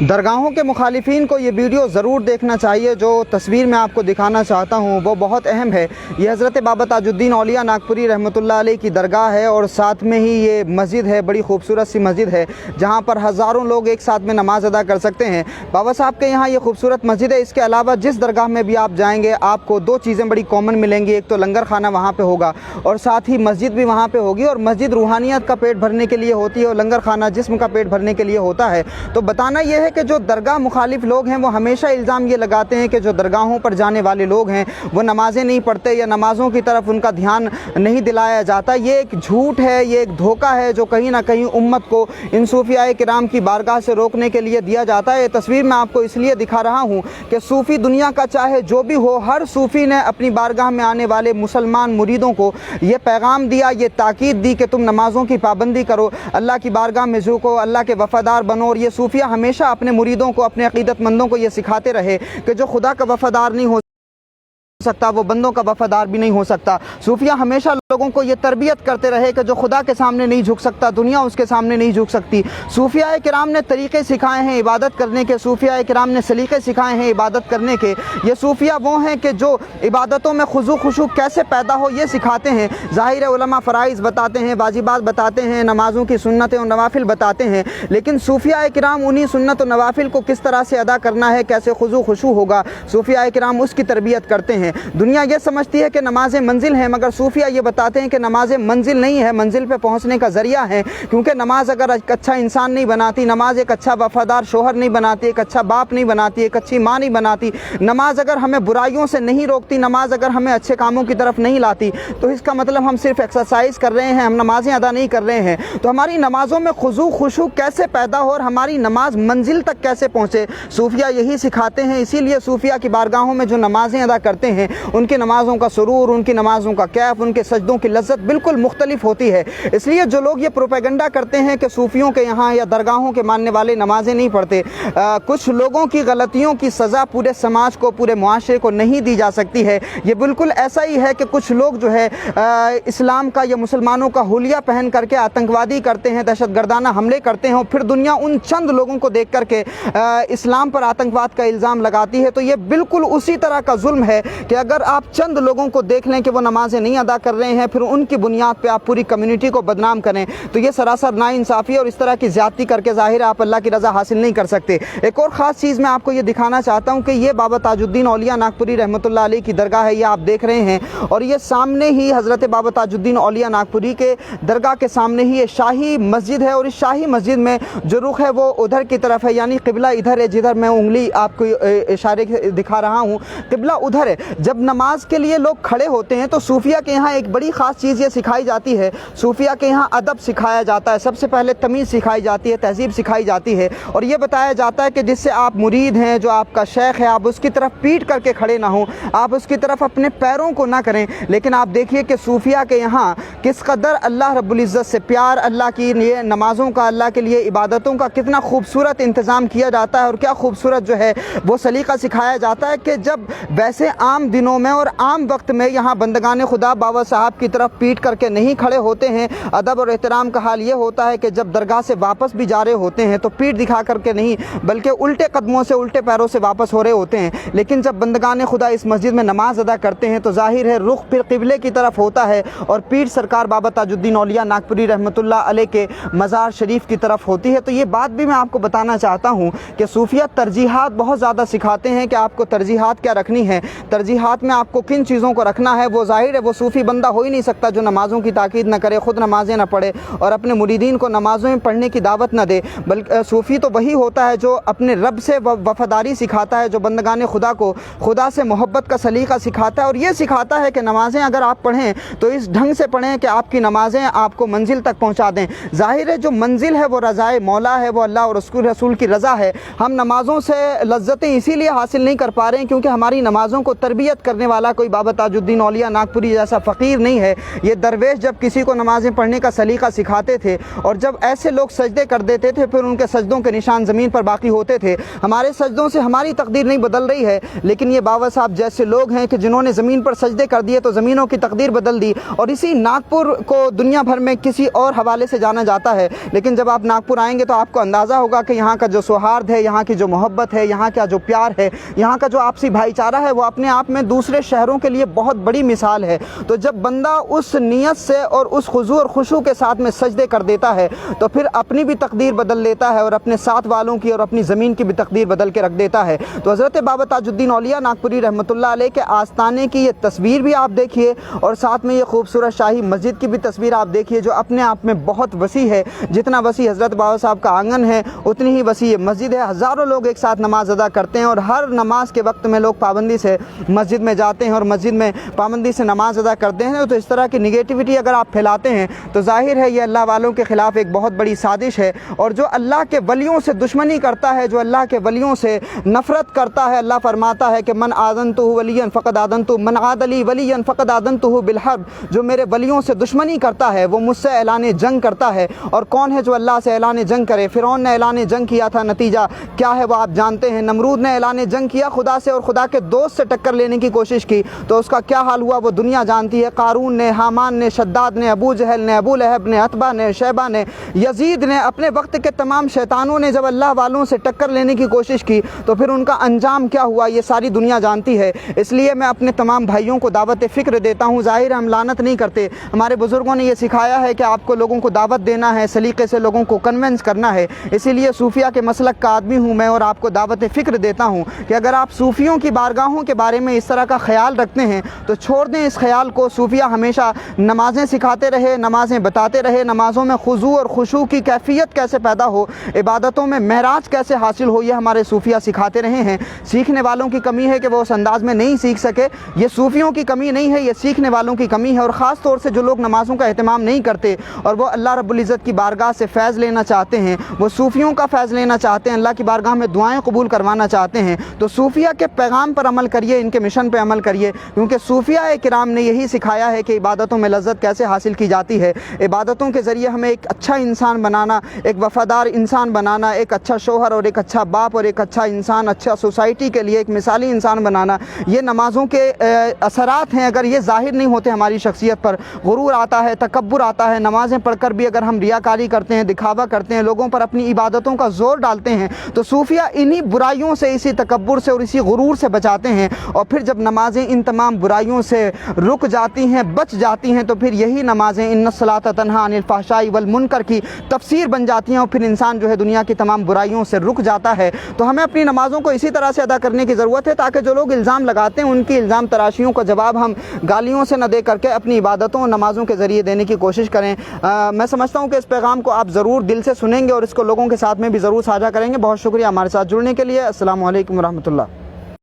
दरगाहों के मुखालिफिन को ये वीडियो ज़रूर देखना चाहिए। जो तस्वीर मैं आपको दिखाना चाहता हूँ वो बहुत अहम है। ये हज़रत बाबा ताजुद्दीन औलिया नागपुरी रहमतुल्लाह अलैह की दरगाह है और साथ में ही ये मस्जिद है, बड़ी खूबसूरत सी मस्जिद है जहाँ पर हज़ारों लोग एक साथ में नमाज़ अदा कर सकते हैं। बाबा साहब के यहाँ ये खूबसूरत मस्जिद है। इसके अलावा जिस दरगाह में भी आप जाएंगे आपको दो चीज़ें बड़ी कॉमन मिलेंगी। एक तो लंगर खाना वहाँ पर होगा और साथ ही मस्जिद भी वहाँ पर होगी। और मस्जिद रूहानियत का पेट भरने के लिए होती है और लंगर खाना जिस्म का पेट भरने के लिए होता है। तो बताना यह है कि जो दरगाह मुखालिफ लोग हैं वो हमेशा इल्ज़ाम ये लगाते हैं कि जो दरगाहों पर जाने वाले लोग हैं वो नमाज़ें नहीं पढ़ते या नमाज़ों की तरफ उनका ध्यान नहीं दिलाया जाता। ये एक झूठ है, ये एक धोखा है जो कहीं ना कहीं उम्मत को इन सूफियाए किराम की बारगाह से रोकने के लिए दिया जाता है। ये तस्वीर मैं आपको इसलिए दिखा रहा हूँ कि सूफ़ी दुनिया का चाहे जो भी हो, हर सूफ़ी ने अपनी बारगाह में आने वाले मुसलमान मुरीदों को ये पैगाम दिया, ये ताकीद दी कि तुम नमाज़ों की पाबंदी करो, अल्लाह की बारगाह में झुको, अल्लाह के वफ़ादार बनो। और ये सूफिया हमेशा अपने मुरीदों को, अपने अक़ीदतमंदों को ये सिखाते रहे कि जो खुदा का वफ़ादार नहीं हो सकता वो बंदों का वफ़ादार भी नहीं हो सकता। सूफिया हमेशा लोगों को ये तरबियत करते रहे कि जो खुदा के सामने नहीं झुक सकता दुनिया उसके सामने नहीं झुक सकती। सूफिया किराम ने तरीक़े सिखाए हैं इबादत करने के, सूफिया किराम ने सलीक़े सिखाए हैं इबादत करने के। ये सूफिया वो हैं कि जो इबादतों में खुशू खुशू कैसे पैदा हो ये सिखाते हैं। ज़ाहिर उलमा फ़राइज़ बताते हैं, वाजिबात बताते हैं, नमाज़ों की सुन्नतें और नवाफिल बताते हैं, लेकिन सूफिया किराम उन्हीं सुन्नत और नवाफिल को किस तरह से अदा करना है, कैसे खुशू खुशू होगा, सूफिया किराम उसकी तरबियत करते हैं। दुनिया ये समझती है कि नमाज़ें मंजिल हैं, मगर सूफिया ये बताते हैं कि नमाज़ें मंजिल नहीं है, मंजिल पे पहुंचने का ज़रिया है। क्योंकि नमाज अगर एक अच्छा इंसान नहीं बनाती, नमाज एक अच्छा वफ़ादार शोहर नहीं बनाती, एक अच्छा बाप नहीं बनाती, एक अच्छी माँ नहीं बनाती, नमाज अगर हमें बुराइयों से नहीं रोकती, नमाज अगर हमें अच्छे कामों की तरफ नहीं लाती, तो इसका मतलब हम सिर्फ एक्सरसाइज कर रहे हैं, हम नमाज़ें अदा नहीं कर रहे हैं। तो हमारी नमाज़ों में खुशू खुशू कैसे पैदा हो और हमारी नमाज मंजिल तक कैसे पहुँचे, सूफिया यही सिखाते हैं। इसीलिए सूफिया की बारगाहों में जो नमाज़ें अदा करते हैं उनकी नमाज़ों का सुरूर, उनकी नमाज़ों का कैफ, उनके सजदों की लज्जत बिल्कुल मुख्तलिफ होती है। इसलिए जो लोग ये प्रोपेगेंडा करते हैं कि सूफियों के यहाँ या दरगाहों के मानने वाले नमाज़ें नहीं पढ़ते, कुछ लोगों की गलतियों की सज़ा पूरे समाज को, पूरे मुआशरे को नहीं दी जा सकती है। ये बिल्कुल ऐसा ही है कि कुछ लोग जो है इस्लाम का या मुसलमानों का हुलिया पहन करके आतंकवादी करते हैं, दहशतगर्दाना हमले करते हैं और फिर दुनिया उन चंद लोगों को देख करके इस्लाम पर आतंकवाद का इल्ज़ाम लगाती है। तो ये बिल्कुल उसी तरह का जुल्म है कि अगर आप चंद लोगों को देख लें कि वो नमाज़ें नहीं अदा कर रहे हैं, फिर उनकी बुनियाद पे आप पूरी कम्युनिटी को बदनाम करें, तो ये सरासर नाइंसाफ़ी और इस तरह की ज़्यादती करके ज़ाहिर आप अल्लाह की रज़ा हासिल नहीं कर सकते। एक और ख़ास चीज़ मैं आपको ये दिखाना चाहता हूँ कि ये बाबा ताजुद्दीन औलिया नागपुरी रहमतुल्लाह अलैह की दरगाह है, ये आप देख रहे हैं। और ये सामने ही हज़रत बाबा ताजुद्दीन औलिया नागपुरी के दरगाह के सामने ही ये शाही मस्जिद है और इस शाही मस्जिद में जो रुख है वो उधर की तरफ है, यानी क़िबला इधर है, जिधर मैं उंगली आपको इशारे दिखा रहा हूँ, क़िबला उधर है। जब नमाज के लिए लोग खड़े होते हैं तो सूफिया के यहाँ एक बड़ी ख़ास चीज़ ये सिखाई जाती है। सूफिया के यहाँ अदब सिखाया जाता है, सबसे पहले तमीज़ सिखाई जाती है, तहज़ीब सिखाई जाती है और ये बताया जाता है कि जिससे आप मुरीद हैं, जो आपका शेख है, आप उसकी तरफ पीट करके खड़े ना हों, आप उसकी तरफ अपने पैरों को ना करें। लेकिन आप देखिए कि सूफिया के यहाँ किस कदर अल्लाह रब्बुल इज़्ज़त से प्यार, अल्लाह की लिए नमाज़ों का, अल्लाह के लिए इबादतों का कितना खूबसूरत इंतज़ाम किया जाता है और क्या खूबसूरत जो है वो सलीक़ा सिखाया जाता है कि जब वैसे आम दिनों में और आम वक्त में यहाँ बंदगान खुदा बाबा साहब की तरफ पीट करके नहीं खड़े होते हैं। अदब और एहतराम का हाल ये होता है कि जब दरगाह से वापस भी जा रहे होते हैं तो पीठ दिखा करके नहीं, बल्कि उल्टे कदमों से, उल्टे पैरों से वापस हो रहे होते हैं। लेकिन जब बंदगान खुदा इस मस्जिद में नमाज अदा करते हैं तो जाहिर है रुख फिर क़िबले की तरफ होता है और पीठ सरकार बाबा ताजुद्दीन औलिया नागपुरी रहमतुल्लाह अलैह के मज़ार शरीफ की तरफ होती है। तो ये बात भी मैं आपको बताना चाहता हूँ कि सूफिया तरजीहात बहुत ज़्यादा सिखाते हैं कि आपको तरजीहात क्या रखनी है, तरजीहात में आपको किन चीज़ों को रखना है। वो जाहिर है वो सूफ़ी बंदा हो ही नहीं सकता जो नमाज़ों की ताकीद न करे, ख़ुद नमाज़ें न पढ़े और अपने मुरीदीन को नमाज़ों में पढ़ने की दावत न दे। बल्कि सूफ़ी तो वही होता है जो अपने रब से वफ़ादारी सिखाता है, जो बंदगान खुदा को खुदा से मोहब्बत का सलीक़ा सिखाता है और ये सिखाता है कि नमाज़ें अगर आप पढ़ें तो इस ढंग से पढ़ें कि आपकी नमाज़ें आपको मंजिल तक पहुँचा दें। ज़ाहिर है जो मंजिल है वो रज़ाए मौला है, वो अल्लाह और उसके रसूल की रज़ा है। हम नमाज़ों से लज्जतें इसीलिए हासिल नहीं कर पा रहे हैं क्योंकि हमारी नमाज़ों को तरबियत تربیت کرنے والا کوئی بابا تاج الدین اولیاء ناگپوری جیسا فقیر نہیں ہے۔ یہ درویش جب کسی کو نمازیں پڑھنے کا سلیقہ سکھاتے تھے اور جب ایسے لوگ سجدے کر دیتے تھے پھر ان کے سجدوں کے نشان زمین پر باقی ہوتے تھے۔ ہمارے سجدوں سے ہماری تقدیر نہیں بدل رہی ہے، لیکن یہ بابا صاحب جیسے لوگ ہیں کہ جنہوں نے زمین پر سجدے کر دیے تو زمینوں کی تقدیر بدل دی، اور اسی ناگپور کو دنیا بھر میں کسی اور حوالے سے جانا جاتا ہے، لیکن جب آپ ناگپور آئیں گے تو آپ کو اندازہ ہوگا کہ یہاں کا جو سوہارد ہے، یہاں کی جو محبت ہے، یہاں کا جو پیار ہے، یہاں کا جو آپسی بھائی چارہ ہے، وہ اپنے آپ میں دوسرے شہروں کے لیے بہت بڑی مثال ہے۔ تو جب بندہ اس نیت سے اور اس خضوع اور خشوع کے ساتھ میں سجدے کر دیتا ہے تو پھر اپنی بھی تقدیر بدل لیتا ہے اور اپنے ساتھ والوں کی اور اپنی زمین کی بھی تقدیر بدل کے رکھ دیتا ہے۔ تو حضرت بابا تاج الدین اولیاء ناگپوری رحمۃ اللہ علیہ کے آستانے کی یہ تصویر بھی آپ دیکھیے، اور ساتھ میں یہ خوبصورت شاہی مسجد کی بھی تصویر آپ دیکھیے جو اپنے آپ میں بہت وسیع ہے۔ جتنا وسیع حضرت بابا صاحب کا آنگن ہے اتنی ہی وسیع مسجد ہے۔ ہزاروں لوگ ایک ساتھ نماز ادا کرتے ہیں اور ہر نماز کے وقت میں لوگ پابندی سے مسجد میں جاتے ہیں اور مسجد میں پابندی سے نماز ادا کرتے ہیں۔ تو اس طرح کی نگیٹیوٹی اگر آپ پھیلاتے ہیں تو ظاہر ہے یہ اللہ والوں کے خلاف ایک بہت بڑی سازش ہے، اور جو اللہ کے ولیوں سے دشمنی کرتا ہے، جو اللہ کے ولیوں سے نفرت کرتا ہے، اللہ فرماتا ہے کہ من آذنتہ ولیا فقد آذنتہ من عاد لی ولیا فقد آذنتہ بالحرب، جو میرے ولیوں سے دشمنی کرتا ہے وہ مجھ سے اعلان جنگ کرتا ہے۔ اور کون ہے جو اللہ سے اعلان جنگ کرے؟ فرعون نے اعلان جنگ کیا تھا، نتیجہ کیا ہے وہ آپ جانتے ہیں۔ نمرود نے اعلان جنگ کیا خدا سے اور خدا کے دوست سے ٹکر لینے کی کوشش کی تو اس کا کیا حال ہوا وہ دنیا جانتی ہے۔ قارون نے، حامان نے، شداد نے، ابو جہل نے، ابو لہب نے، عتبہ نے، شیبہ نے، یزید نے، اپنے وقت کے تمام شیطانوں نے جب اللہ والوں سے ٹکر لینے کی کوشش کی تو پھر ان کا انجام کیا ہوا یہ ساری دنیا جانتی ہے۔ اس لیے میں اپنے تمام بھائیوں کو دعوت فکر دیتا ہوں۔ ظاہر ہم لعنت نہیں کرتے، ہمارے بزرگوں نے یہ سکھایا ہے کہ آپ کو لوگوں کو دعوت دینا ہے، سلیقے سے لوگوں کو کنونس کرنا ہے۔ اسی لیے صوفیہ کے مسلک کا آدمی ہوں میں اور آپ کو دعوت فکر دیتا ہوں کہ اگر آپ صوفیوں کی بارگاہوں کے بارے میں اس طرح کا خیال رکھتے ہیں تو چھوڑ دیں اس خیال کو۔ صوفیہ ہمیشہ نمازیں سکھاتے رہے، نمازیں بتاتے رہے، نمازوں میں خضوع اور خشوع کی کیفیت کیسے پیدا ہو، عبادتوں میں معراج کیسے حاصل ہو، یہ ہمارے صوفیہ سکھاتے رہے ہیں۔ سیکھنے والوں کی کمی ہے کہ وہ اس انداز میں نہیں سیکھ سکے، یہ صوفیوں کی کمی نہیں ہے، یہ سیکھنے والوں کی کمی ہے۔ اور خاص طور سے جو لوگ نمازوں کا اہتمام نہیں کرتے اور وہ اللہ رب العزت کی بارگاہ سے فیض لینا چاہتے ہیں، وہ صوفیوں کا فیض لینا چاہتے ہیں، اللہ کی بارگاہ میں دعائیں قبول کروانا چاہتے ہیں، تو صوفیہ کے پیغام پر عمل کریے، ان کے مشن پہ عمل کریے، کیونکہ صوفیہ کرام نے یہی سکھایا ہے کہ عبادتوں میں لذت کیسے حاصل کی جاتی ہے۔ عبادتوں کے ذریعے ہمیں ایک اچھا انسان بنانا، ایک وفادار انسان بنانا، ایک اچھا شوہر اور ایک اچھا باپ اور ایک اچھا انسان، اچھا سوسائٹی کے لیے ایک مثالی انسان بنانا، یہ نمازوں کے اثرات ہیں۔ اگر یہ ظاہر نہیں ہوتے ہماری شخصیت پر، غرور آتا ہے، تکبر آتا ہے، نمازیں پڑھ کر بھی اگر ہم ریاکاری کرتے ہیں، دکھاوا کرتے ہیں، لوگوں پر اپنی عبادتوں کا زور ڈالتے ہیں تو صوفیہ انہی برائیوں سے، اسی تکبر سے اور اسی غرور سے بچاتے ہیں۔ اور پھر جب نمازیں ان تمام برائیوں سے رک جاتی ہیں، بچ جاتی ہیں، تو پھر یہی نمازیں ان الصلاۃ تنہی عن الفحشاء والمنکر کی تفسیر بن جاتی ہیں، اور پھر انسان جو ہے دنیا کی تمام برائیوں سے رک جاتا ہے۔ تو ہمیں اپنی نمازوں کو اسی طرح سے ادا کرنے کی ضرورت ہے تاکہ جو لوگ الزام لگاتے ہیں ان کی الزام تراشیوں کا جواب ہم گالیوں سے نہ دے کر کے اپنی عبادتوں اور نمازوں کے ذریعے دینے کی کوشش کریں۔ میں سمجھتا ہوں کہ اس پیغام کو آپ ضرور دل سے سنیں گے اور اس کو لوگوں کے ساتھ میں بھی ضرور ساجھا کریں گے۔ بہت شکریہ ہمارے ساتھ جڑنے کے لیے۔ السلام علیکم ورحمۃ اللہ۔